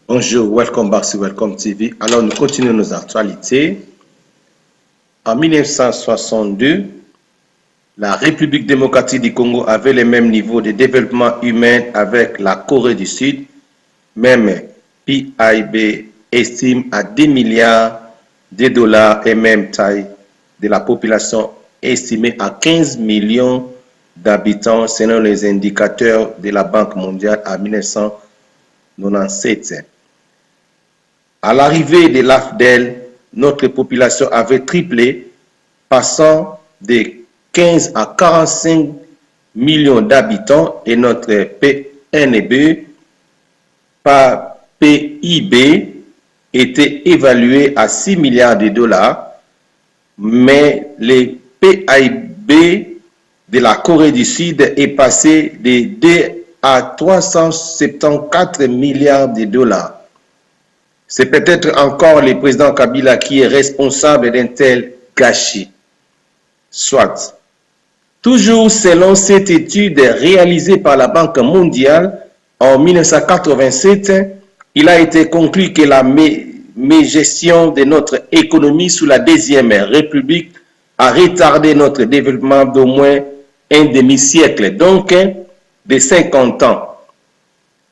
Bonjour, welcome back sur Welcome TV. Alors, nous continuons nos actualités. En 1962, la République démocratique du Congo avait le même niveau de développement humain avec la Corée du Sud. Même PIB estime à 10 milliards de dollars et même taille de la population estimée à 15 millions d'habitants selon les indicateurs de la Banque mondiale en 1997. À l'arrivée de l'AFDEL, notre population avait triplé, passant de 15 à 45 millions d'habitants et notre PNB par PIB était évalué à 6 milliards de dollars, mais le PIB de la Corée du Sud est passé de 2 à 374 milliards de dollars. C'est peut-être encore le président Kabila qui est responsable d'un tel gâchis. Soit. Toujours selon cette étude réalisée par la Banque mondiale en 1987, il a été conclu que la mégestion de notre économie sous la Deuxième République a retardé notre développement d'au moins un demi-siècle, donc de 50 ans.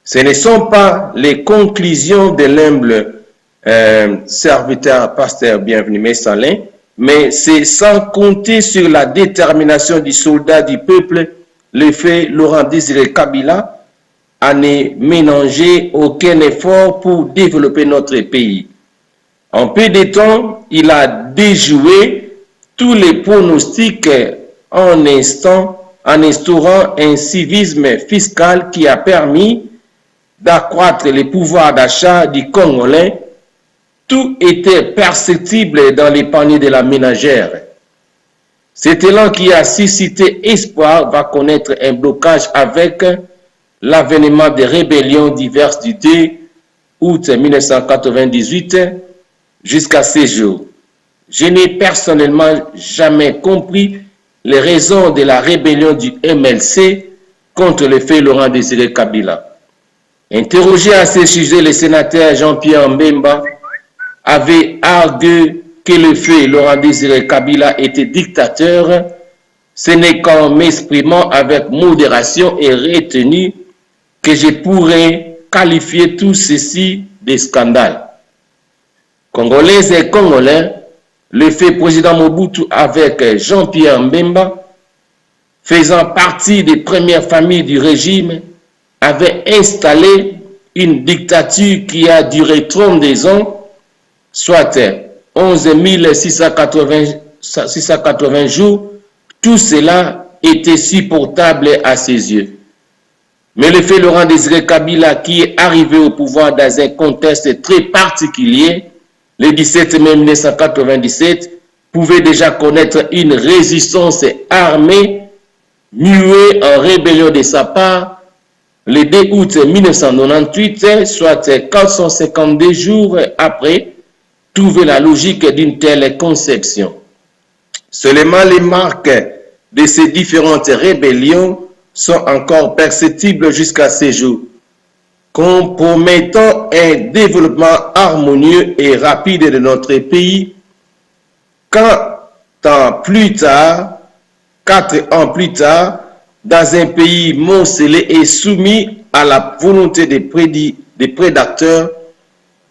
Ce ne sont pas les conclusions de l'humble serviteur pasteur bienvenu Messalin, mais c'est sans compter sur la détermination du soldat du peuple, le fait Laurent Désiré Kabila, à ne ménager aucun effort pour développer notre pays. En peu de temps, il a déjoué tous les pronostics en instaurant un civisme fiscal qui a permis d'accroître les pouvoirs d'achat du Congolais. Tout était perceptible dans les paniers de la ménagère. Cet élan qui a suscité espoir va connaître un blocage avec l'avènement des rébellions diverses du 2 août 1998 jusqu'à ces jours. Je n'ai personnellement jamais compris les raisons de la rébellion du MLC contre le fait Laurent Désiré Kabila. Interrogé à ce sujet, le sénateur Jean-Pierre Mbemba avait argué que le fait Laurent Désiré Kabila était dictateur. Ce n'est qu'en m'exprimant avec modération et retenue que je pourrais qualifier tout ceci de scandale. Congolaises et Congolais, le fait président Mobutu avec Jean-Pierre Mbemba, faisant partie des premières familles du régime, avait installé une dictature qui a duré 32 ans, soit 11 680 jours. Tout cela était supportable à ses yeux. Mais le fait Laurent Désiré Kabila, qui est arrivé au pouvoir dans un contexte très particulier, le 17 mai 1997, pouvait déjà connaître une résistance armée muée en rébellion de sa part. Le 2 août 1998, soit 452 jours après, trouver la logique d'une telle conception. Seulement les marques de ces différentes rébellions sont encore perceptibles jusqu'à ces jours, compromettant un développement harmonieux et rapide de notre pays. 4 ans plus tard, dans un pays morcelé et soumis à la volonté des prédateurs,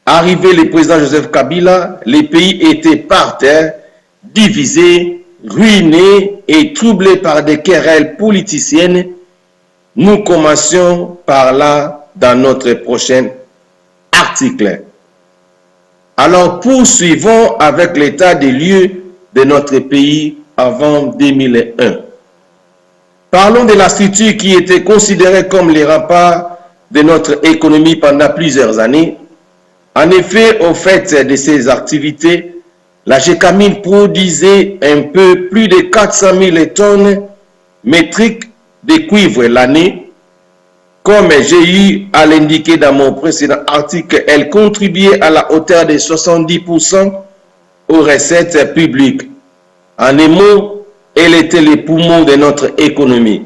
arrivé le président Joseph Kabila, le pays était par terre, divisé, ruiné et troublé par des querelles politiciennes. Nous commencions par là dans notre prochain article. Alors poursuivons avec l'état des lieux de notre pays avant 2001. Parlons de la structure qui était considérée comme les remparts de notre économie pendant plusieurs années. En effet, au fait de ces activités, la Gécamine produisait un peu plus de 400 000 tonnes métriques de cuivre l'année. Comme j'ai eu à l'indiquer dans mon précédent article, elle contribuait à la hauteur de 70% aux recettes publiques. En un mot, elle était le poumon de notre économie.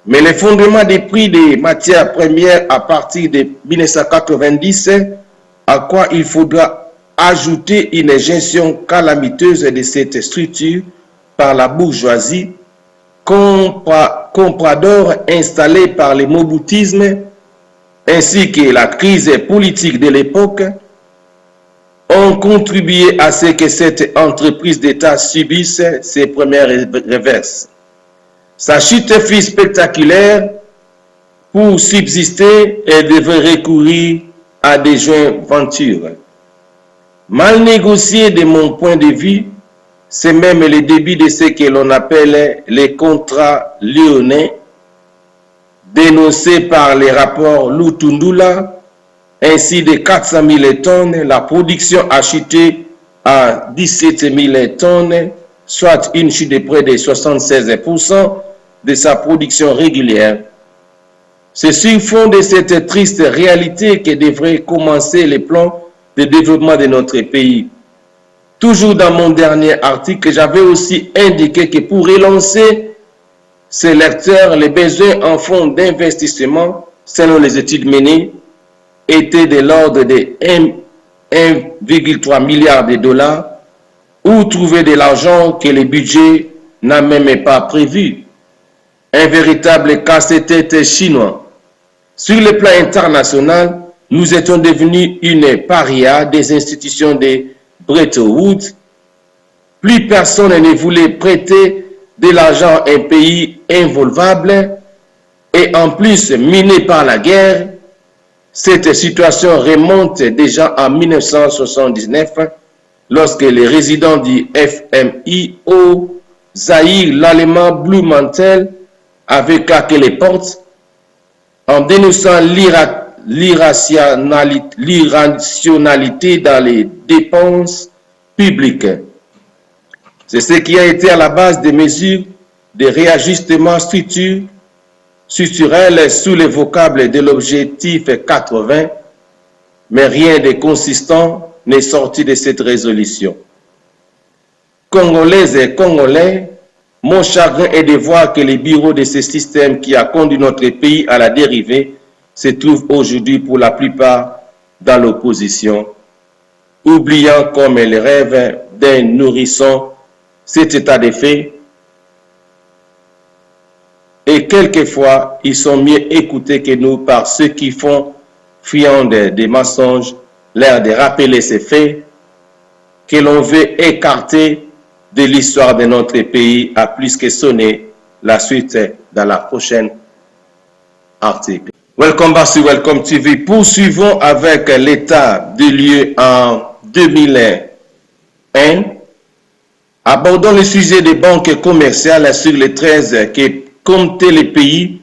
Mais l'effondrement des prix des matières premières à partir de 1990, à quoi il faudra ajouter une gestion calamiteuse de cette structure par la bourgeoisie, comprador installé par le moboutisme, ainsi que la crise politique de l'époque, ont contribué à ce que cette entreprise d'État subisse ses premières reverses. Sa chute fut spectaculaire. Pour subsister, elle devait recourir à des jointures. Mal négocié de mon point de vue, c'est même le début de ce que l'on appelle les contrats lyonnais, dénoncés par les rapports Lutundula. Ainsi de 400 000 tonnes, la production a chuté à 17 000 tonnes, soit une chute de près de 76% de sa production régulière. C'est sur fond de cette triste réalité que devrait commencer les plans de développement de notre pays. Toujours dans mon dernier article, j'avais aussi indiqué que pour relancer ces lecteurs, les besoins en fonds d'investissement, selon les études menées, étaient de l'ordre de 1,3 milliard de dollars, où trouver de l'argent que le budget n'a même pas prévu. Un véritable casse-tête chinois. Sur le plan international, nous étions devenus une paria des institutions de Bretton Woods. Plus personne ne voulait prêter de l'argent à un pays involvable et en plus miné par la guerre. Cette situation remonte déjà en 1979 lorsque les résidents du FMI au Zaïre, l'allemand Blumenthal, avait claqué les portes en dénonçant l'irrationalité dans les dépenses publiques. C'est ce qui a été à la base des mesures de réajustement structurel sous le vocable de l'objectif 80, mais rien de consistant n'est sorti de cette résolution. Congolaises et Congolais, mon chagrin est de voir que les bureaux de ce système qui a conduit notre pays à la dérivée se trouvent aujourd'hui pour la plupart dans l'opposition, oubliant comme le rêve d'un nourrisson cet état de fait. Et quelquefois, ils sont mieux écoutés que nous par ceux qui font friand des mensonges, l'air de rappeler ces faits que l'on veut écarter de l'histoire de notre pays a plus que sonné. La suite dans la prochaine article. Welcome back to Welcome TV. Poursuivons avec l'état des lieux en 2001. Abordons le sujet des banques commerciales sur les 13 qui comptaient les pays.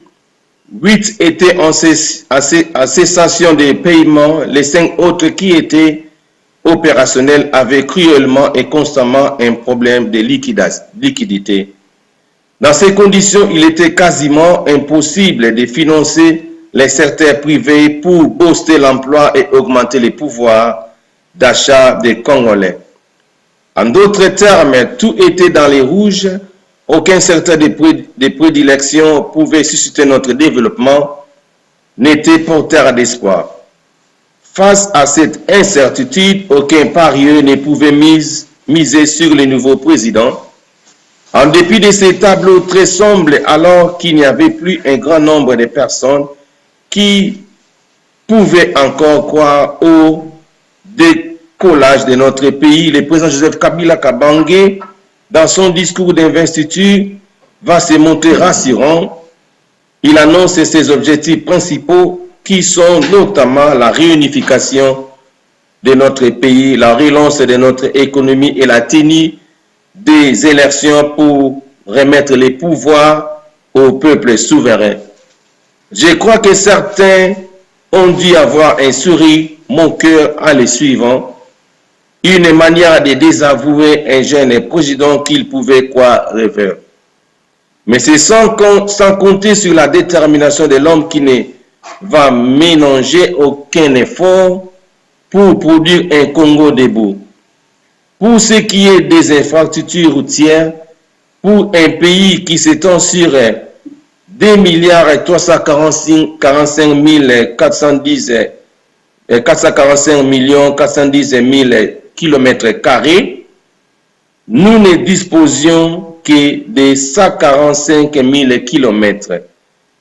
8 étaient en cessation de paiement. Les 5 autres qui étaient opérationnels avaient cruellement et constamment un problème de liquidité. Dans ces conditions, il était quasiment impossible de financer les secteurs privés pour booster l'emploi et augmenter les pouvoirs d'achat des Congolais. En d'autres termes, tout était dans les rouges, aucun secteur de prédilection pouvait susciter notre développement, n'était porteur d'espoir. Face à cette incertitude, aucun parieur ne pouvait miser sur le nouveau président. En dépit de ces tableaux très sombres, alors qu'il n'y avait plus un grand nombre de personnes qui pouvaient encore croire au décollage de notre pays, le président Joseph Kabila Kabange, dans son discours d'investiture, va se montrer rassurant. Il annonce ses objectifs principaux qui sont notamment la réunification de notre pays, la relance de notre économie et la tenue des élections pour remettre les pouvoirs au peuple souverain. Je crois que certains ont dû avoir un sourire, mon cœur à les suivant, une manière de désavouer un jeune président qu'il pouvait croire rêveur. Mais c'est sans compter sur la détermination de l'homme qui ne va ménager aucun effort pour produire un Congo debout. Pour ce qui est des infrastructures routières, pour un pays qui s'étend sur 2 milliards 345 445 millions 410 000 km², nous ne disposions que de 145 000 km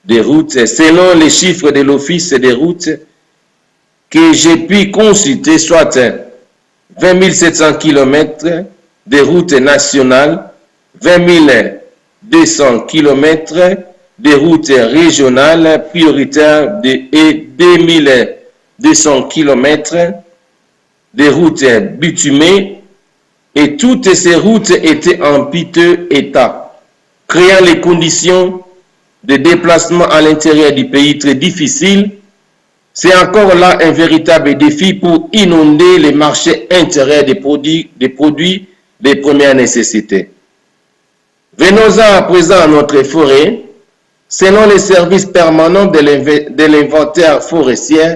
de routes, selon les chiffres de l'Office des routes que j'ai pu consulter, soit 20 700 km de routes nationales, 20 200 km de routes régionales prioritaires et 2 200 km de routes bitumées, et toutes ces routes étaient en piteux état, créant les conditions de déplacement à l'intérieur du pays très difficiles. C'est encore là un véritable défi pour inonder les marchés intérieurs des produits de première nécessité. Venons-en à présent à notre forêt. Selon les services permanents de l'inventaire forestier,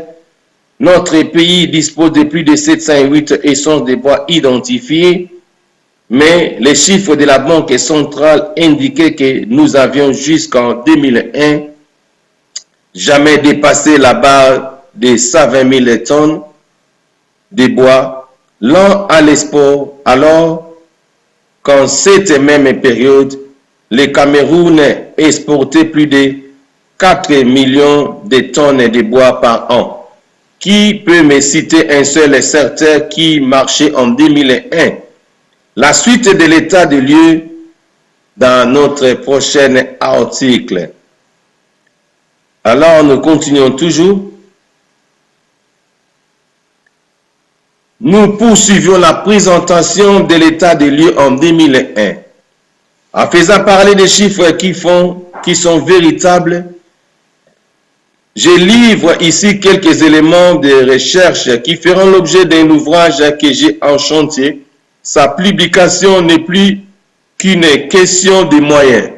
notre pays dispose de plus de 708 essences de bois identifiées, mais les chiffres de la Banque centrale indiquaient que nous avions jusqu'en 2001 jamais dépassé la barre des 120 000 tonnes de bois, lent à l'export, alors qu'en cette même période, le Cameroun exportait plus de 4 millions de tonnes de bois par an. Qui peut me citer un seul secteur qui marchait en 2001? La suite de l'état de lieu dans notre prochain article. Alors, nous continuons toujours. Nous poursuivions la présentation de l'état de lieu en 2001. En faisant parler des chiffres qui sont véritables, je livre ici quelques éléments de recherche qui feront l'objet d'un ouvrage que j'ai en chantier. Sa publication n'est plus qu'une question de moyens.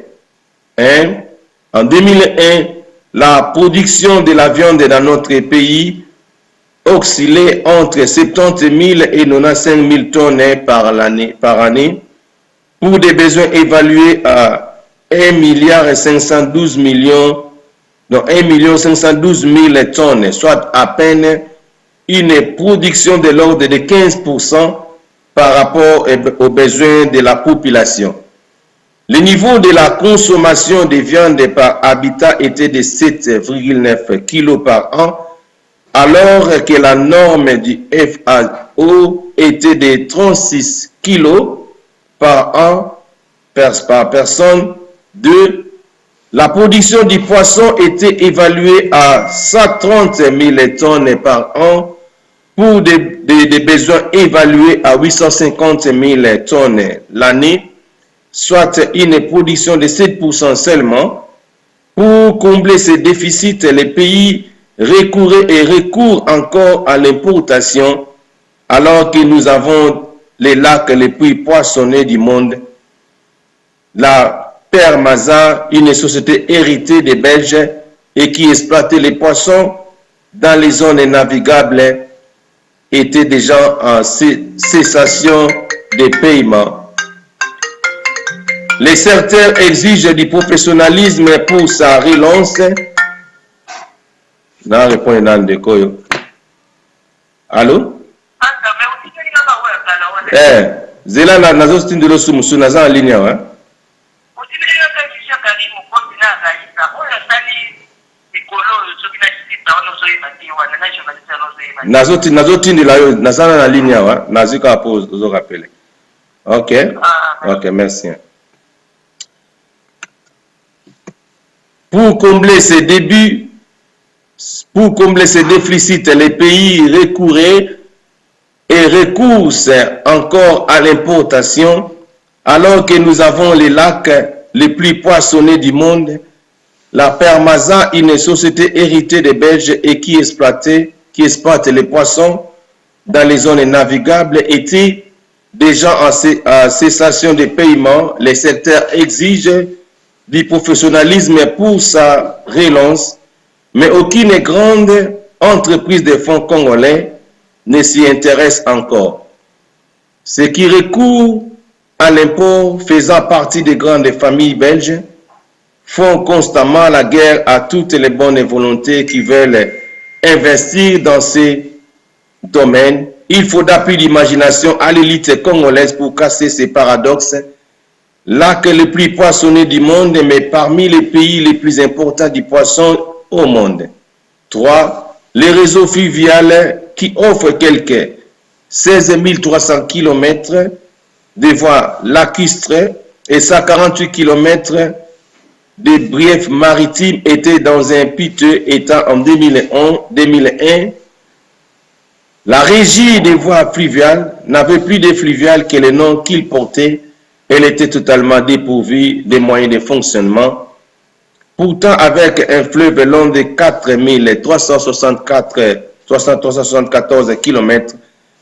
En 2001, la production de la viande dans notre pays oscillait entre 70 000 et 95 000 tonnes par année pour des besoins évalués à 1 512 000 tonnes, soit à peine une production de l'ordre de 15% par rapport aux besoins de la population. Le niveau de la consommation de viande par habitat était de 7,9 kg par an, alors que la norme du FAO était de 36 kg par an par personne. 2. La production du poisson était évaluée à 130 000 tonnes par an pour des besoins évalués à 850 000 tonnes l'année, soit une production de 7% seulement. Pour combler ces déficits, les pays recourent encore à l'importation, alors que nous avons les lacs les plus poissonnés du monde. La Permaza, une société héritée des Belges et qui exploitait les poissons dans les zones navigables, était déjà en cessation des paiements. Les secteurs exigent du professionnalisme pour sa relance. Non, répondez dans le koyo. Allô? Zela na nazo stindelo sumusu naza en ligne hein. Nazo tindela yo naza na ligne hein. Nazika pose zo rappeler. OK. OK, merci. Pour combler ces débuts, pour combler ces déficits, les pays recouraient et recourent encore à l'importation, alors que nous avons les lacs les plus poissonnés du monde. La Permasa, une société héritée des Belges et qui exploite les poissons dans les zones navigables, était déjà en cessation de paiement. Les secteurs exigent du professionnalisme pour sa relance, mais aucune grande entreprise de fonds congolais ne s'y intéresse encore. Ceux qui recourent à l'import faisant partie des grandes familles belges font constamment la guerre à toutes les bonnes volontés qui veulent investir dans ces domaines. Il faut d'appui d'imagination à l'élite congolaise pour casser ces paradoxes. Lac le plus poissonné du monde, mais parmi les pays les plus importants du poisson au monde. 3. Les réseaux fluviales qui offrent quelques 16 300 km de voies lacustres et 148 km de briefs maritimes étaient dans un piteux état en 2001. La régie des voies fluviales n'avait plus de fluviales que le nom qu'il portait. Elle était totalement dépourvue des moyens de fonctionnement. Pourtant, avec un fleuve long de 374 km,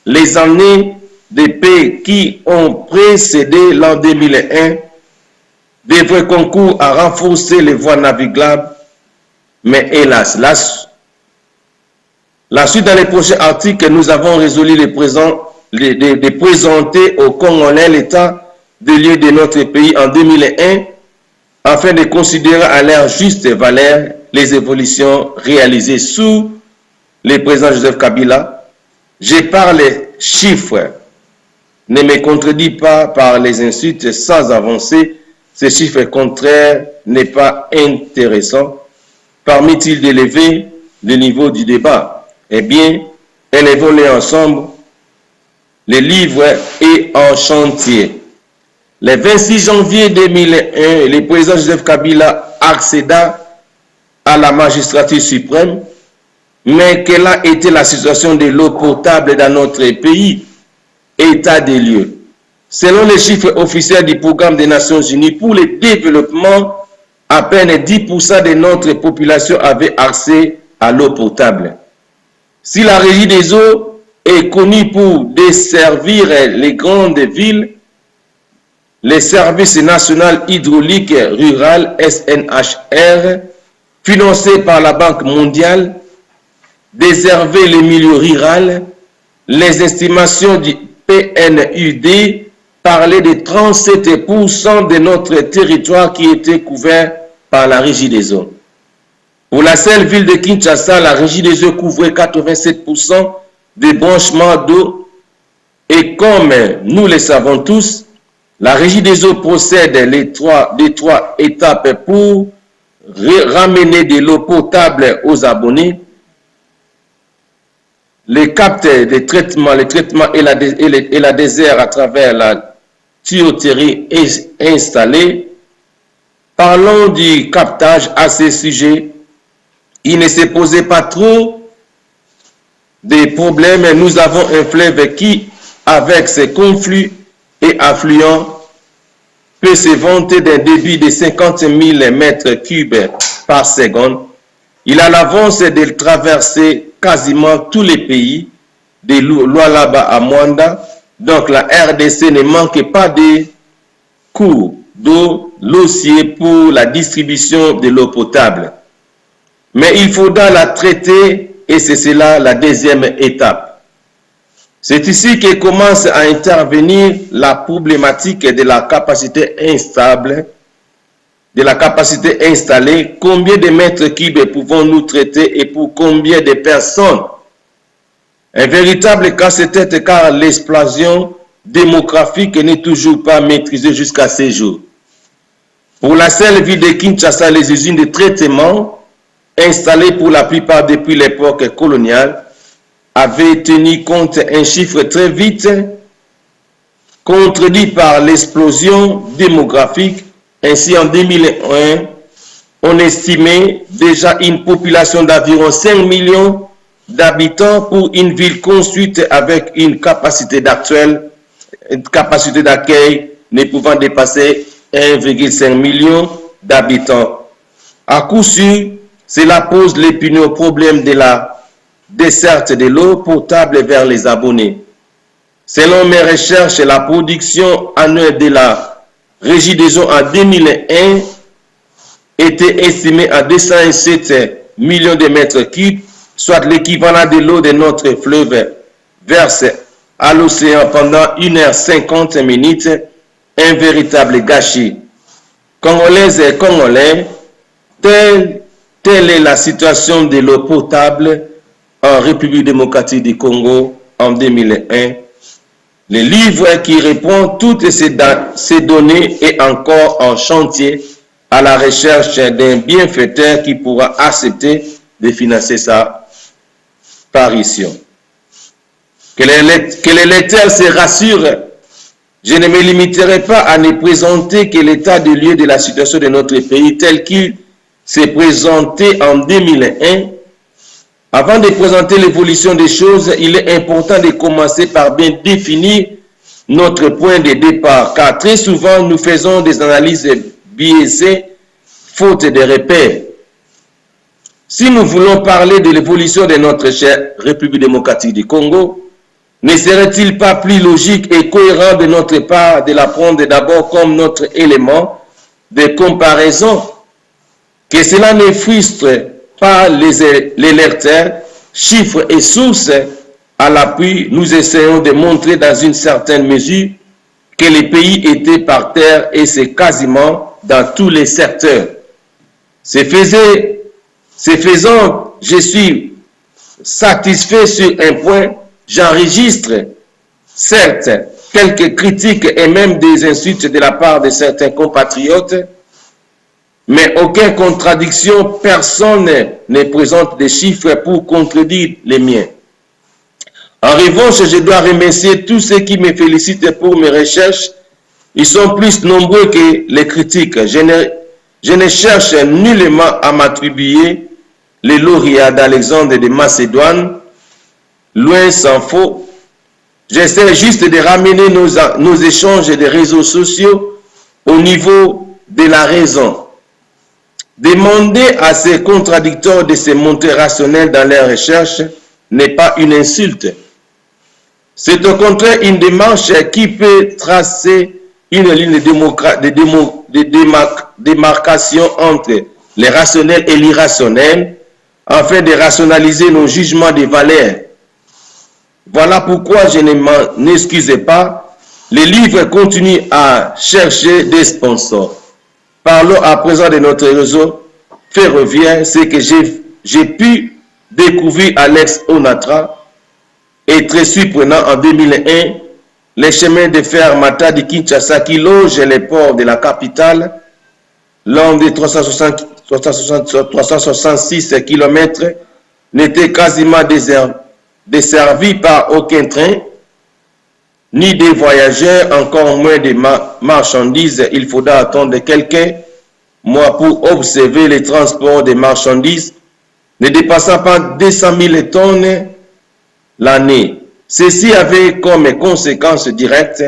les années de paix qui ont précédé l'an 2001 devraient concourir à renforcer les voies navigables. Mais hélas, la suite dans les prochains articles, nous avons résolu de présenter au Congolais l'état de lieu de notre pays en 2001 afin de considérer à leur juste valeur les évolutions réalisées sous le président Joseph Kabila. Je parle chiffres, ne me contredis pas par les insultes sans avancer. Ce chiffre contraire n'est pas intéressant. Permet-il d'élever le niveau du débat? Eh bien, élevons-les ensemble. Le livre est en chantier. Le 26 janvier 2001, le président Joseph Kabila accéda à la magistrature suprême. Mais quelle a été la situation de l'eau potable dans notre pays? État des lieux. Selon les chiffres officiels du programme des Nations Unies pour le développement, à peine 10% de notre population avait accès à l'eau potable. Si la régie des eaux est connue pour desservir les grandes villes, les services national hydraulique rural SNHR, financés par la Banque mondiale, desservaient les milieux ruraux. Les estimations du PNUD parlaient de 37% de notre territoire qui était couvert par la régie des eaux. Pour la seule ville de Kinshasa, la régie des eaux couvrait 87% des branchements d'eau. Et comme nous le savons tous, la régie des eaux procède des trois étapes pour ramener de l'eau potable aux abonnés. Les captes de traitement, et la désert à travers la tuyauterie installée. Parlons du captage à ce sujet. Il ne se posait pas trop de problèmes. Nous avons un fleuve qui, avec ses conflux et affluents, peut se vanter d'un débit de 50 000 mètres cubes par seconde. Il a l'avance de traverser quasiment tous les pays, de Lualaba à Mwanda. Donc la RDC ne manque pas de cours d'eau l'ossier pour la distribution de l'eau potable. Mais il faudra la traiter et c'est cela la deuxième étape. C'est ici que commence à intervenir la problématique de la capacité instable, de la capacité installée. Combien de mètres cubes pouvons-nous traiter et pour combien de personnes? Un véritable casse-tête car l'explosion démographique n'est toujours pas maîtrisée jusqu'à ces jours. Pour la seule ville de Kinshasa, les usines de traitement installées pour la plupart depuis l'époque coloniale avaient tenu compte un chiffre très vite contredit par l'explosion démographique. Ainsi, en 2001, on estimait déjà une population d'environ 5 millions d'habitants pour une ville construite avec une capacité d'accueil ne pouvant dépasser 1,5 million d'habitants. À coup sûr, cela pose l'épineux problème de la desserte de l'eau potable vers les abonnés. Selon mes recherches, la production annuelle de la Régie des eaux en 2001 était estimée à 207 millions de mètres cubes, soit l'équivalent de l'eau de notre fleuve verse à l'océan pendant 1h50 minutes, un véritable gâchis. Congolaises et Congolais, telle est la situation de l'eau potable en République démocratique du Congo en 2001. Le livre qui répond toutes ces données est encore en chantier à la recherche d'un bienfaiteur qui pourra accepter de financer sa parution. Que les lecteurs se rassurent, je ne me limiterai pas à ne présenter que l'état de lieu de la situation de notre pays tel qu'il s'est présenté en 2001. Avant de présenter l'évolution des choses, il est important de commencer par bien définir notre point de départ, car très souvent nous faisons des analyses biaisées, faute de repères. Si nous voulons parler de l'évolution de notre chère République démocratique du Congo, ne serait-il pas plus logique et cohérent de notre part de la prendre d'abord comme notre élément de comparaison, que cela ne frustre pas les lecteurs, chiffres et sources à l'appui, nous essayons de montrer dans une certaine mesure que les pays étaient par terre et c'est quasiment dans tous les secteurs. Ce faisant, je suis satisfait sur un point, j'enregistre certes quelques critiques et même des insultes de la part de certains compatriotes, mais aucune contradiction, personne ne présente des chiffres pour contredire les miens. En revanche, je dois remercier tous ceux qui me félicitent pour mes recherches. Ils sont plus nombreux que les critiques. Je ne cherche nullement à m'attribuer les lauréats d'Alexandre de Macédoine, loin s'en faut. J'essaie juste de ramener nos échanges des réseaux sociaux au niveau de la raison. Demander à ces contradicteurs de se montrer rationnels dans leurs recherches n'est pas une insulte. C'est au contraire une démarche qui peut tracer une ligne de démarcation entre les rationnels et l'irrationnel afin de rationaliser nos jugements de valeur. Voilà pourquoi je ne m'en excuse pas. Les livres continuent à chercher des sponsors. Parlons à présent de notre réseau ferroviaire, ce que j'ai pu découvrir à l'ex-Onatra est très surprenant en 2001. Les chemins de fer Matadi-Kinshasa qui logent les ports de la capitale, long de 366 km, n'étaient quasiment desservis par aucun train, ni des voyageurs, encore moins des marchandises. Il faudra attendre quelques mois pour observer les transports des marchandises ne dépassant pas 200 000 tonnes l'année. Ceci avait comme conséquence directe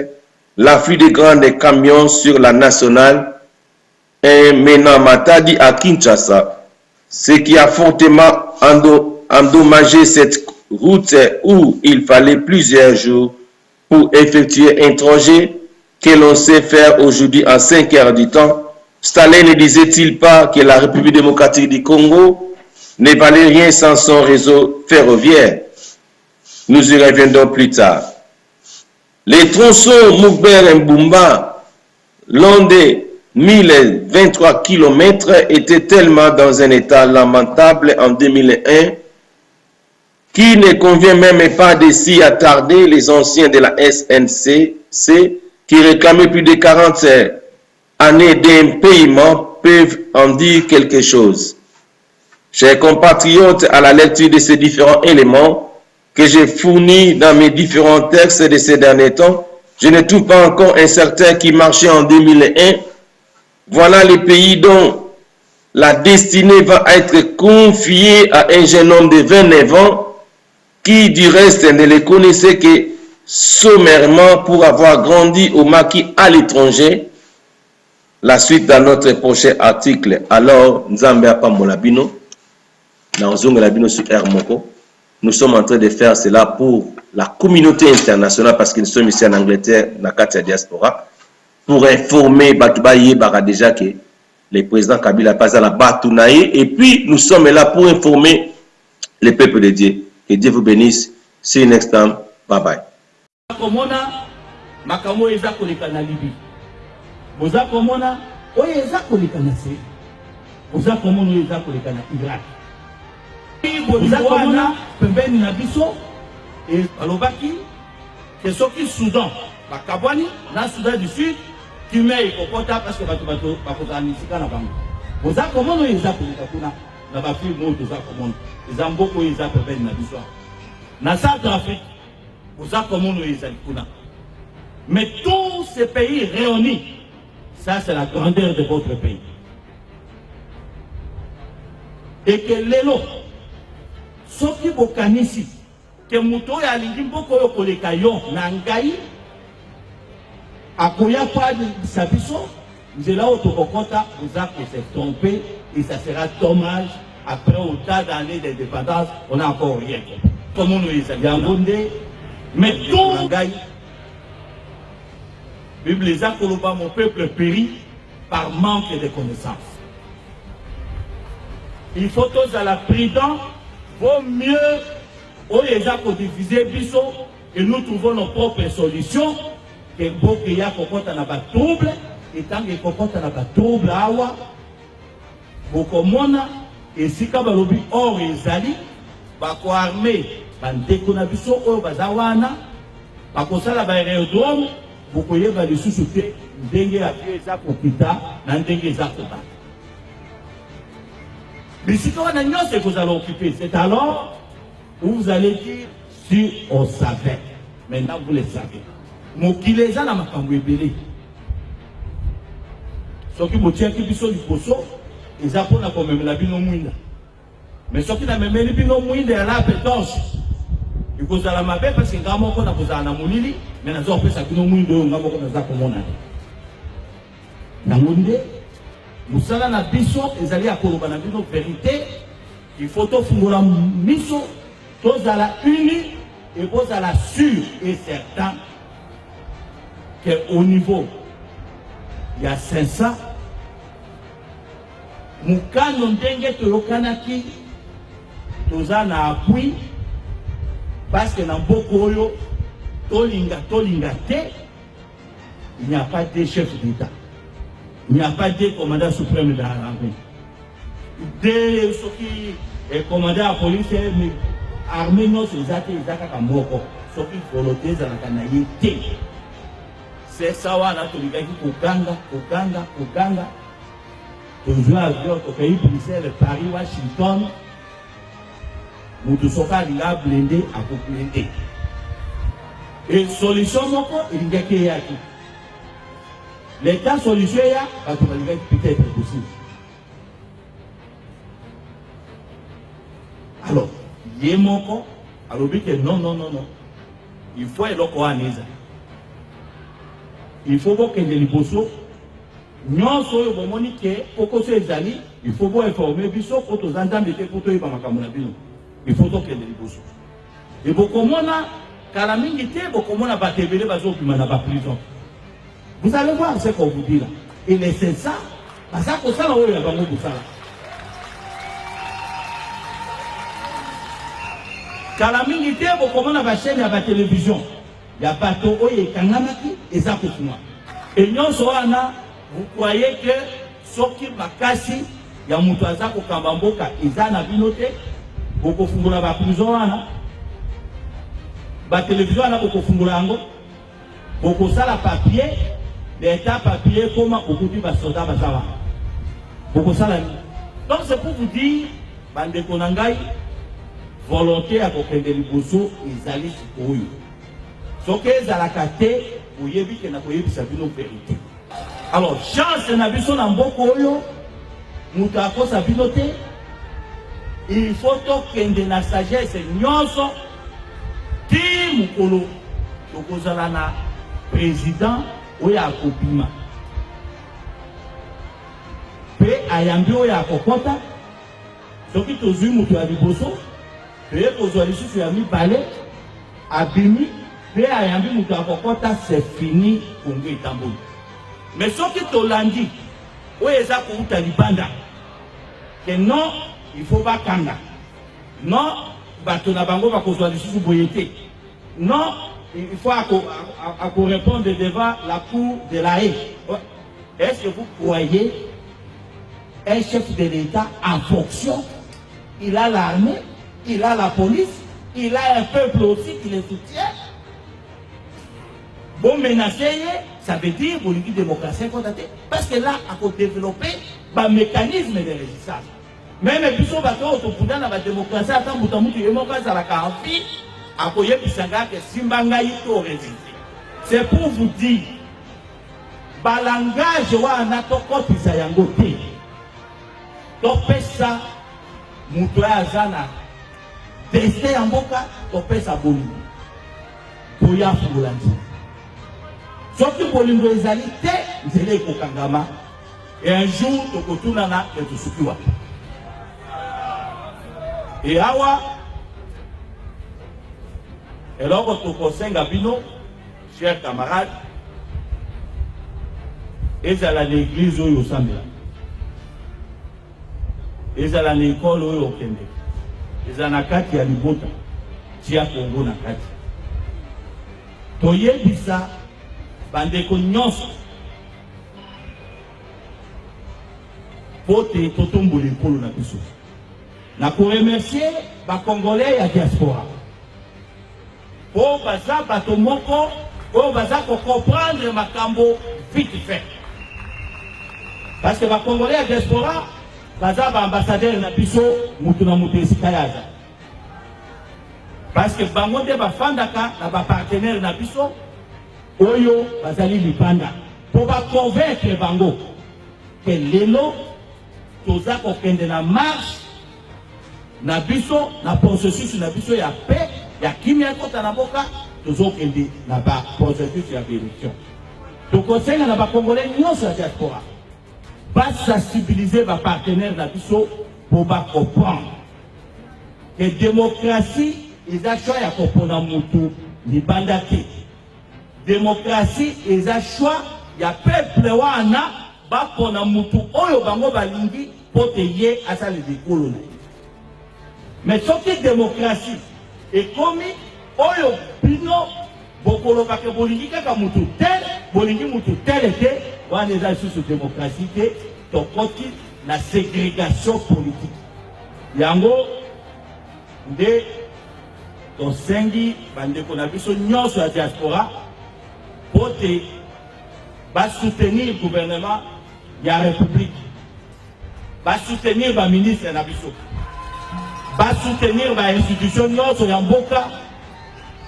l'afflux de grands camions sur la nationale et menant Matadi à Kinshasa, ce qui a fortement endommagé cette route où il fallait plusieurs jours pour effectuer un trajet que l'on sait faire aujourd'hui en 5 heures du temps. Staline ne disait-il pas que la République démocratique du Congo ne valait rien sans son réseau ferroviaire? Nous y reviendrons plus tard. Les tronçons Moukber-Mbumba, long des 1023 km, étaient tellement dans un état lamentable en 2001 qu'il ne convient même pas de s'y attarder. Les anciens de la SNCC qui réclamaient plus de 40 années d'impayement peuvent en dire quelque chose. Chers compatriotes, à la lecture de ces différents éléments que j'ai fournis dans mes différents textes de ces derniers temps, je ne trouve pas encore un certain qui marchait en 2001. Voilà les pays dont la destinée va être confiée à un jeune homme de 29 ans qui, du reste, ne les connaissait que sommairement pour avoir grandi au maquis à l'étranger. La suite dans notre prochain article. Alors, Nzambe Pamolabino, Labino sur Hermoko. Nous sommes en train de faire cela pour la communauté internationale parce que nous sommes ici en Angleterre, dans la diaspora, pour informer Batoubaye Bara déjà que le président Kabila passe à la Batounaye. Et puis, nous sommes là pour informer le peuple de Dieu. Que Dieu vous bénisse. See you next time. Bye bye. Bozakomona pembeni na biso et balobaki que soki Soudan bakabwani na Soudan du Sud qui met kokota parce que bato bakozana sika na bango bozakomona eza koleka kuna na ba film oyo bozakomona eza mboko eza pembeni na biso na Centrafrique bozakomona eza kuna. Mais tous ces pays réunis, ça c'est la grandeur de votre pays. Et que l'élo soki bokanisi ke muto ya lingi mboko yo koleka yo na ngai akoya pa sabiso nzela otokokota vous a se tromper et ça sera dommage après autant d'années d'indépendance on a encore rien comme on les a yambonde mais tout ngai Bible les a koloba mon peuple périt par manque de connaissances. Il faut tous à la prudence. Vaut mieux au pour diviser biso et nous trouvons nos propres solutions que beaucoup y a cocotte na ba trouble et tant que cocotte na ba trouble awa beaucoup mona et si ka balobi or ezali ba ko armé bandeko na biso o bazawana ba ko sala ba aérodrome beaucoup yeba lisusu te ndenge ya eza kokita na ndenge eza kota. Mais si vous allez occuper, c'est alors où vous allez dire si on savait. Maintenant vous le savez. Mokileza na makambo ebele. Soki motiaki biso liposo, eza pona komemela bino mwinda. Mais soki na memeli bino mwinda ya la pétanche. Ikozala mabe parce que ngamo ko na kozala na molili, mais nazo opesa bino mwinda yo ngamo ko naza komona. Na mwinde Moussala na biso ezali akoloba na bino vérité. Il faut to fungola miso tous à la uni et vous à la sûr et certain que au niveau il y a 500 mukano ndenge tolokanaki toza na appui parce que dans beaucoup oyo tolinga te il n'y a pas de chef d'État. Il n'y a pas de commandant suprême de l'armée. Dès ce qui est commandant à la police, l'armée non, c'est ça qui est à Moko. Ce qui est volonté, c'est la canalité. C'est ça, on a tout le gars qui Koganga. Toujours avion au pays Bruxelles, Paris, Washington. Nous tous sommes là blindés à vous blinder. Et solution, il y a qui est aquí. L'État solution peut-être possible. Alors, il y a mon corps, alors que non. Il faut être là. Il faut que les liposos, non seulement moniquer, pour que ces amis, il faut informer, il faut que les entendre pour que les il faut que les liposos. Et beaucoup de monde, car la minité, beaucoup de monde a battu les bateaux qui m'ont pas prison. Vous allez voir ce qu'on vous dit là. Et c'est ça. Parce que ça, on va vous ça. kala mingi te bokomona ba chaîne ya ba télévision ya bato oyo ekangamaki eza kokuma et nyonso wana vous croyez que soki makasi ya mutu aza kokamba mboka eza na bino te bokofungula ba prison wana ba télévision wana bokofungula yango bokosala papier l'état papier comment okuti ba soda bazawa bokosala donc c'est pour vous dire bandeko na ngai volonté à kokende liboso ezali sikoyo soki ezalaka te oyebi ke na koyebisa bino vérité alors chance na biso na mboka oyo mutu akosa bino te il faut tokende na sagesse nyonso ti mokolo tokozala na président oyo akobima mpe ayambi oyo akokota soki tozwi mutu ya liboso toye kozwa lisusu ya mibale abimi mpe ayambi mutu akokota c'est fini kongo etamboli mais soki tolandi oyo eza kouta libanda ke non il faut bakanga non bato na bango bakozwa lisusu boye te non il faut répondre devant la cour de la haie. Est-ce que vous croyez un chef de l'État en fonction, il a l'armée, il a la police, il a un peuple aussi qui le soutient? Bon, menacer, ça veut dire pour l'équipe démocratie parce que là, il faut développer un mécanisme de résistance. Même si on va faire la démocratie, c'est pour vous dire balangage wana tokotisa yango te topesa mutu azana destin ya mboka topesa bolingo toya fungula nzela soki bolingo ezali te nzela ekokangama et un jour tokotunana etusuki wapi et awa eloko tokosenga bino chers camarades ezala l'église oyo osambela ezala na ekole oyo okende ezala na kati ya libota tia Kongo na kati toyebisa bandeko nyonso pote totombola ekolo na biso na koremercier bakongolais ya diaspora po baza bato moko oyo baza comprendre makambo vite fait parce que bakongolais ya diaspora baza baambassadeur na biso mutu na mutu esika yaza parce que bango nde bafandaka na bapartenaire na biso oyo bazali libanda po baconvaincre bango ke lelo toza kokende na marche na biso na processus na biso ya paix ya kimia kota na boka tozokende na ba processus ya élection tokosenga na bakongolais nyonso ya diaspora basensibiliser bapartenaire na biso po bacomprendre que démocratie eza choix ya kopona mutu libanda te démocratie eza choix ya peuple wana bapona mutu oyo bango balingi po te ye asala likolo na ye mais soki démocratie ekomi oyo bino bokolobaka bolingi kaka mutu tel bolingi mutu tel te wana eza lisusu démocratie te tokoti na ségrégation politique yango nde tosengi bandeko na biso nyonso ya diaspora po te basoutenir gouvernement ya république basoutenir baministre na biso basoutenir bainstitution nyonso ya mboka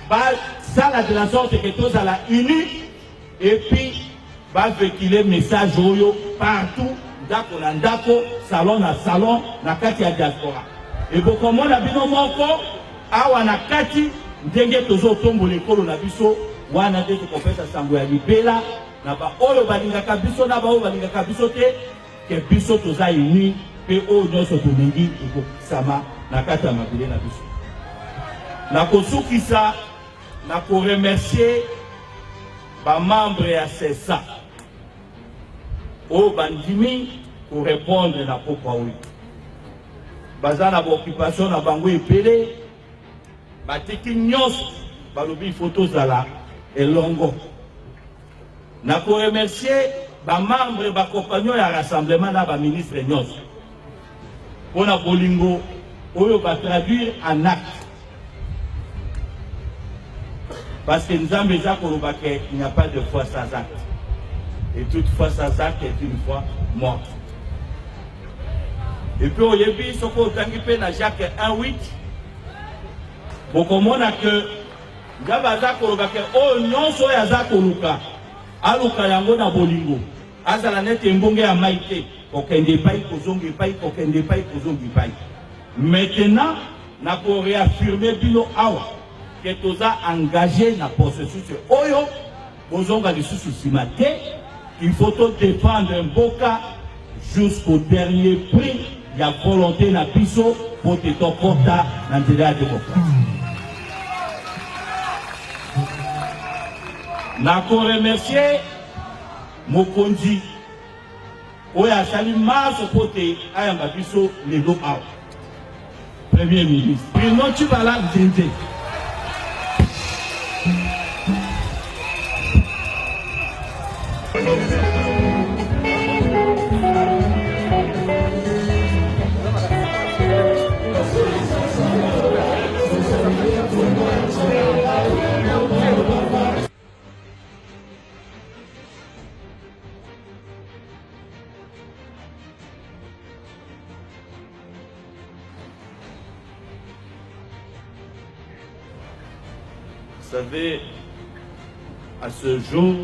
basala de la sorte que tozala unis et puis bavéhiculer message oyo partout ndako na ndako salon na salon na kati ya diaspora et bokomona bino moko awa na kati ndenge tozotombola ekolo na biso wana nde tokopesa sango ya libela na baoyo balingaka biso na baoyo balingaka biso te ke biso toza unis mpe oyo nyonso tolingi ekokisama na kati ya mabele na biso na kosukisa na koremercier bamembre ya CESA oyo bandimi korépondre na pokwa oyo baza na baoccupation na bango epele batiki nyonso balobi photo zala elongo. Nako remercier ba membre ba compagnon ya rassemblement na ba ministre nyonso. Pona bolingo oyo ba traduire en acte. Parce que nous avons déjà compris qu'il n'y a pas de foi sans acte. Et toute foi sans acte est une foi morte. Et puis au début, ce qu'on a dit dans Jacques 1:8, beaucoup de monde a que nous avons dit que oh non, so yaza koluka, aluka yango na bolingo, azala nete mbonge ya maite, kokende pai kozongi pai, kokende pai kozongi pai. Maintenant, na ko réaffirmer bino awa. Que tous a engagé dans le processus Oyo, Bozonga de Sous-Simate, il faut défendre un boca jusqu'au dernier prix. Il y a volonté na piso pour te porter dans la démocratie. N'a qu'on remercier Mokonji. Oya Sali Mas côté Ayamba Biso les deux out. Premier ministre. Puis non tu vas là Dinde. Vous savez, à ce jour,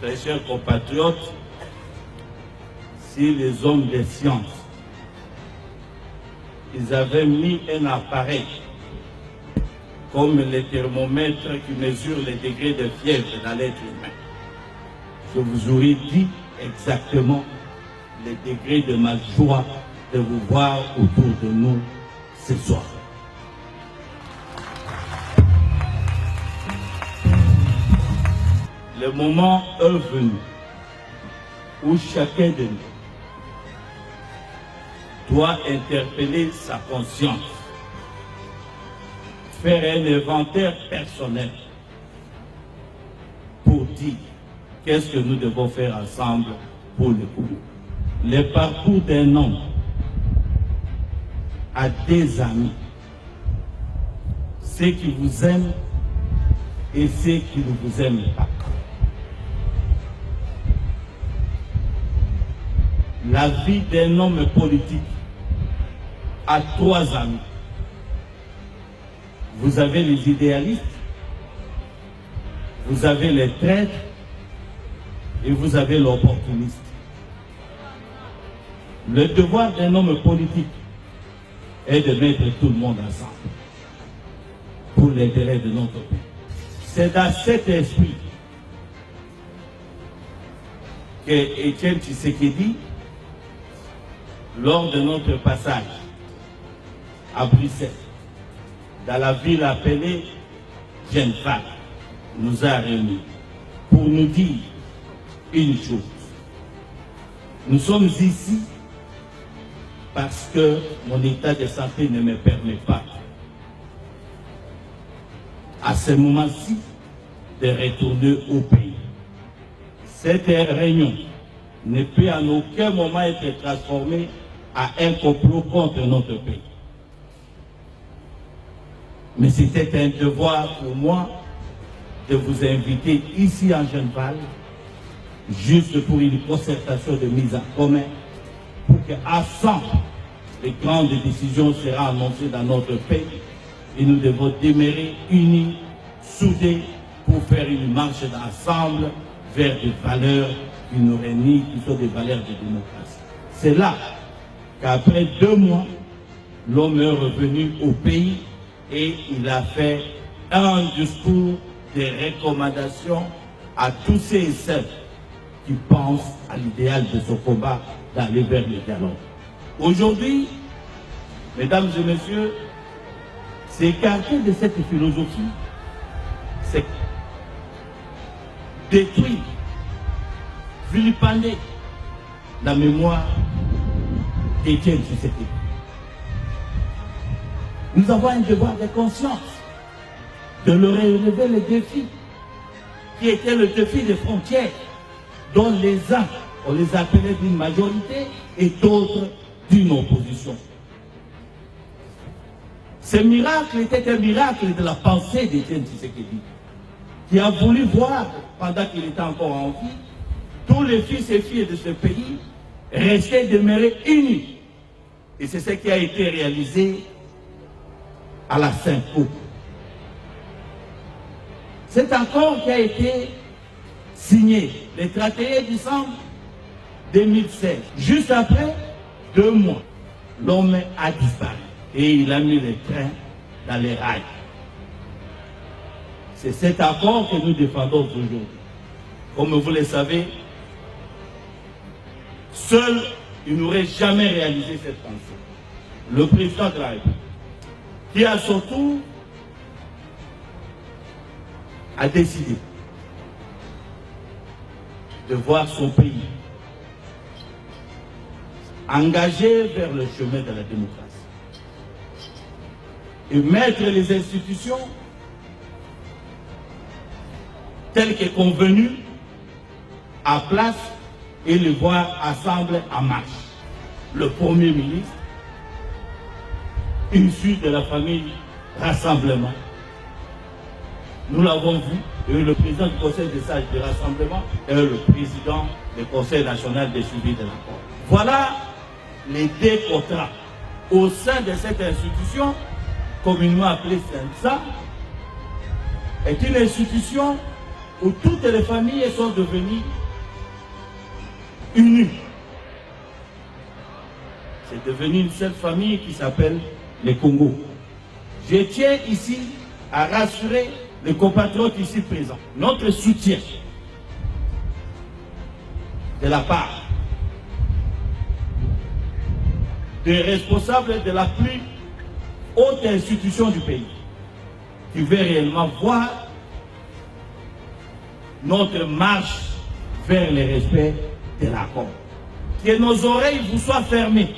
très chers compatriotes, si les hommes de science, ils avaient mis un appareil comme les thermomètres qui mesurent les degrés de fièvre dans l'être humain, je vous aurais dit exactement les degrés de ma joie de vous voir autour de nous ce soir. Le moment est venu où chacun de nous doit interpeller sa conscience, faire un inventaire personnel pour dire qu'est-ce que nous devons faire ensemble pour le coup. Le parcours d'un homme a des amis, ceux qui vous aiment et ceux qui ne vous aiment pas. La vie d'un homme politique a trois amis. Vous avez les idéalistes, vous avez les traîtres et vous avez l'opportuniste. Le devoir d'un homme politique est de mettre tout le monde ensemble pour l'intérêt de notre pays. C'est dans cet esprit que Étienne Tshisekedi, lors de notre passage à Bruxelles, dans la ville appelée Genval, nous a réunis pour nous dire une chose. Nous sommes ici parce que mon état de santé ne me permet pas, à ce moment-ci, de retourner au pays. Cette réunion ne peut en aucun moment être transformée à un complot contre notre pays. Mais c'était un devoir pour moi de vous inviter ici en Genval, juste pour une concertation de mise en commun, pour qu'ensemble, les grandes décisions seront annoncées dans notre pays et nous devons demeurer unis, soudés, pour faire une marche d'ensemble vers des valeurs qui nous réunissent, qui sont des valeurs de démocratie. C'est là qu'après 2 mois, l'homme est revenu au pays et il a fait un discours de recommandation à tous ceux et celles qui pensent à l'idéal de ce combat d'aller vers le dialogue. Aujourd'hui, mesdames et messieurs, s'écarter de cette philosophie, c'est détruire, vilipender la mémoire d'Étienne Tshisekedi. Nous avons un devoir de conscience de leur relever les défis qui étaient le défi des frontières, dont les uns, on les appelait d'une majorité et d'autres d'une opposition. Ce miracle était un miracle de la pensée d'Étienne Tshisekedi, qui a voulu voir, pendant qu'il était encore en vie, tous les fils et filles de ce pays rester demeurés unis. Et c'est ce qui a été réalisé à la Saint-Cloud. C'est un accord qui a été signé le 31 décembre 2016. Juste après 2 mois, l'homme a disparu et il a mis le train dans les rails. C'est cet accord que nous défendons aujourd'hui. Comme vous le savez, seul, il n'aurait jamais réalisé cette pensée. Le président de la République, qui à son tour a décidé de voir son pays engagé vers le chemin de la démocratie et mettre les institutions telles que convenues à place et les voir ensemble en marche. Le Premier ministre, issu de la famille Rassemblement, nous l'avons vu, et le président du Conseil des sages du Rassemblement et le président du Conseil national de suivi de l'accord. Voilà les 2 contrats au sein de cette institution, communément appelée SENSA, est une institution où toutes les familles sont devenues unies. C'est devenu une seule famille qui s'appelle les Congo. Je tiens ici à rassurer les compatriotes ici présents. Notre soutien de la part des responsables de la plus haute institution du pays qui veut réellement voir notre marche vers le respect de l'accord. Que nos oreilles vous soient fermées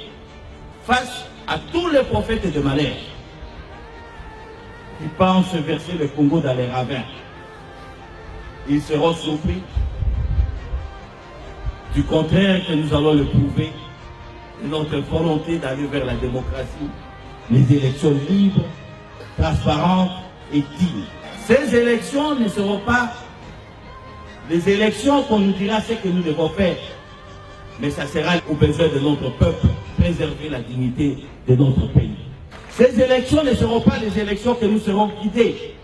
face à tous les prophètes de malheur qui pensent verser le Congo dans les ravins. Ils seront surpris. Du contraire, que nous allons le prouver de notre volonté d'aller vers la démocratie, les élections libres, transparentes et dignes. Ces élections ne seront pas les élections qu'on nous dira ce que nous devons faire, mais ça sera au besoin de notre peuple, préserver la dignité de notre pays. Ces élections ne seront pas les élections que nous serons guidés,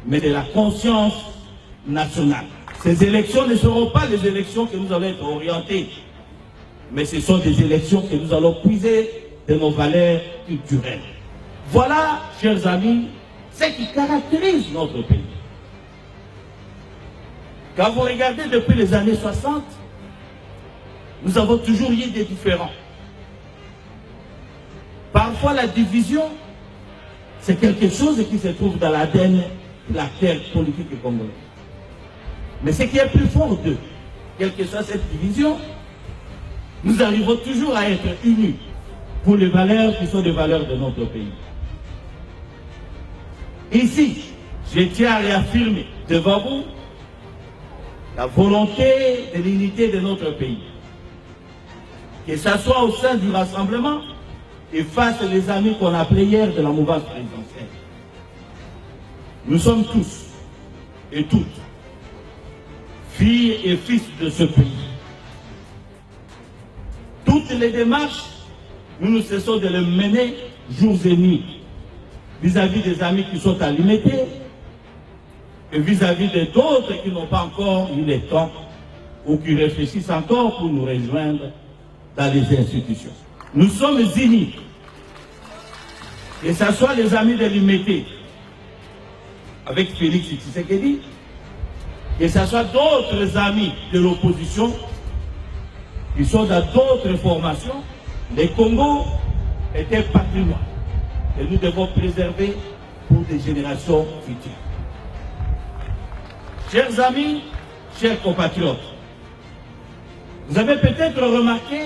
mais de la conscience nationale. Ces élections ne seront pas les élections que nous allons être orientés, mais ce sont des élections que nous allons puiser de nos valeurs culturelles. Voilà, chers amis, ce qui caractérise notre pays. Quand vous regardez depuis les années 60, nous avons toujours eu des différends. Parfois, la division, c'est quelque chose qui se trouve dans l'ADN de la terre politique congolaise. Mais ce qui est plus fort d'eux, quelle que soit cette division, nous arrivons toujours à être unis pour les valeurs qui sont les valeurs de notre pays. Ici, je tiens à réaffirmer devant vous la volonté de l'unité de notre pays. Que ce soit au sein du rassemblement et face aux amis qu'on appelait hier de la mouvance présidentielle. Nous sommes tous et toutes filles et fils de ce pays. Toutes les démarches, nous ne cessons de les mener jours et nuits vis-à-vis des amis qui sont à l'unité et vis-à-vis d'autres qui n'ont pas encore eu le temps ou qui réfléchissent encore pour nous rejoindre dans les institutions. Nous sommes unis, que ce soit les amis de l'unité avec Félix Tshisekedi, que ce soit d'autres amis de l'opposition qui sont dans d'autres formations. Le Congo est un patrimoine que nous devons préserver pour des générations futures. Chers amis, chers compatriotes, vous avez peut-être remarqué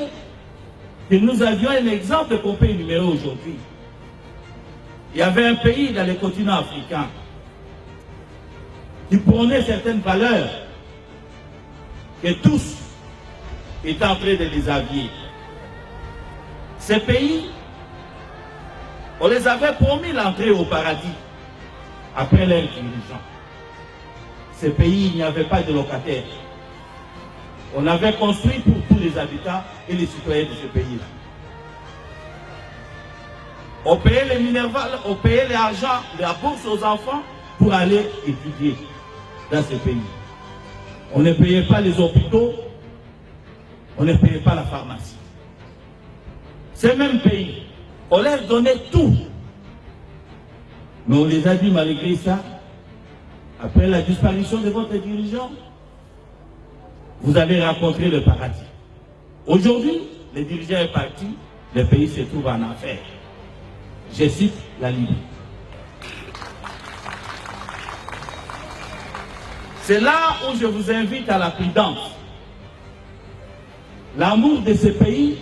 que nous avions un exemple qu'on peut énumérer aujourd'hui. il y avait un pays dans le continent africain qui prônait certaines valeurs que tous étaient en train de déshabiller. Ces pays, on les avait promis l'entrée au paradis après leurs dirigeants. Ces pays, il n'y avait pas de locataires. On avait construit pour tous les habitants et les citoyens de ce pays-là. On payait les minervales, on payait l'argent, la bourse aux enfants pour aller étudier dans ce pays. On ne payait pas les hôpitaux, on ne payait pas la pharmacie. Ces mêmes pays, on leur donnait tout. Mais on les a dit malgré ça, après la disparition de votre dirigeant, vous allez rencontrer le paradis. Aujourd'hui, le dirigeant est parti, le pays se trouve en enfer. Je cite la Libye. C'est là où je vous invite à la prudence. L'amour de ce pays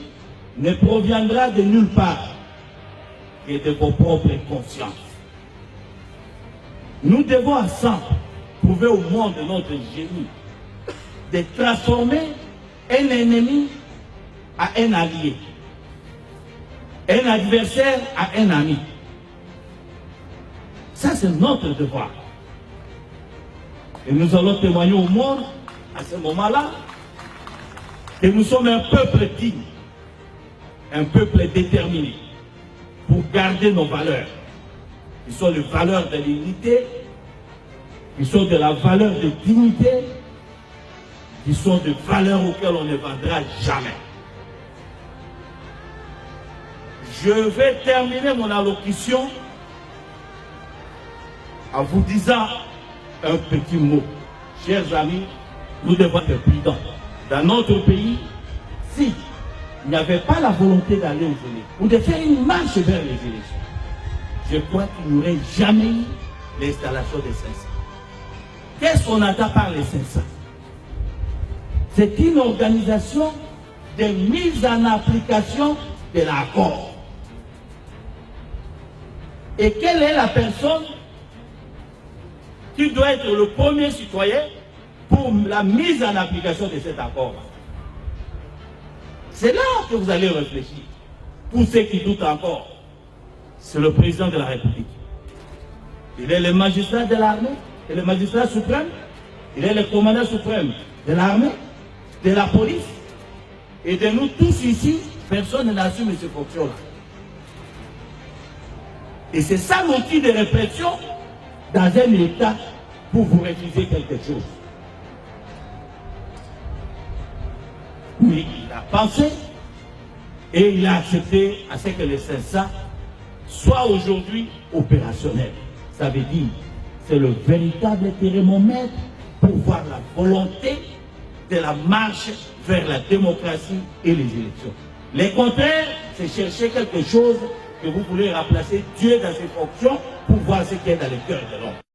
ne proviendra de nulle part que de vos propres consciences. Nous devons ensemble prouver au monde notre génie de transformer un ennemi à un allié, un adversaire à un ami. Ça, c'est notre devoir. Et nous allons témoigner au monde, à ce moment-là, que nous sommes un peuple digne, un peuple déterminé, pour garder nos valeurs, qui sont les valeurs de l'unité, qui sont de la valeur de dignité, qui sont des valeurs auxquelles on ne vendra jamais. Je vais terminer mon allocution en vous disant un petit mot. Chers amis, nous devons être prudents. Dans notre pays, si il n'y avait pas la volonté d'aller aux élections, ou de faire une marche vers les élections, je crois qu'il n'y aurait jamais eu l'installation des 500. Qu'est-ce qu'on attend par les 500? C'est une organisation de mise en application de l'accord. Et quelle est la personne qui doit être le premier citoyen pour la mise en application de cet accord? C'est là que vous allez réfléchir. Pour ceux qui doutent encore, c'est le président de la République. Il est le magistrat de l'armée, et le magistrat suprême, il est le commandant suprême de l'armée, de la police, et de nous tous ici, personne n'assume ces fonctions-là. Et c'est ça l'outil de répression dans un État pour vous refuser quelque chose. Mais il a pensé et il a accepté à ce que les 500 soient aujourd'hui opérationnels. Ça veut dire c'est le véritable thermomètre pour voir la volonté de la marche vers la démocratie et les élections. Le contraire, c'est chercher quelque chose que vous voulez remplacer Dieu dans ses fonctions pour voir ce qu'il y a dans le cœur de l'homme.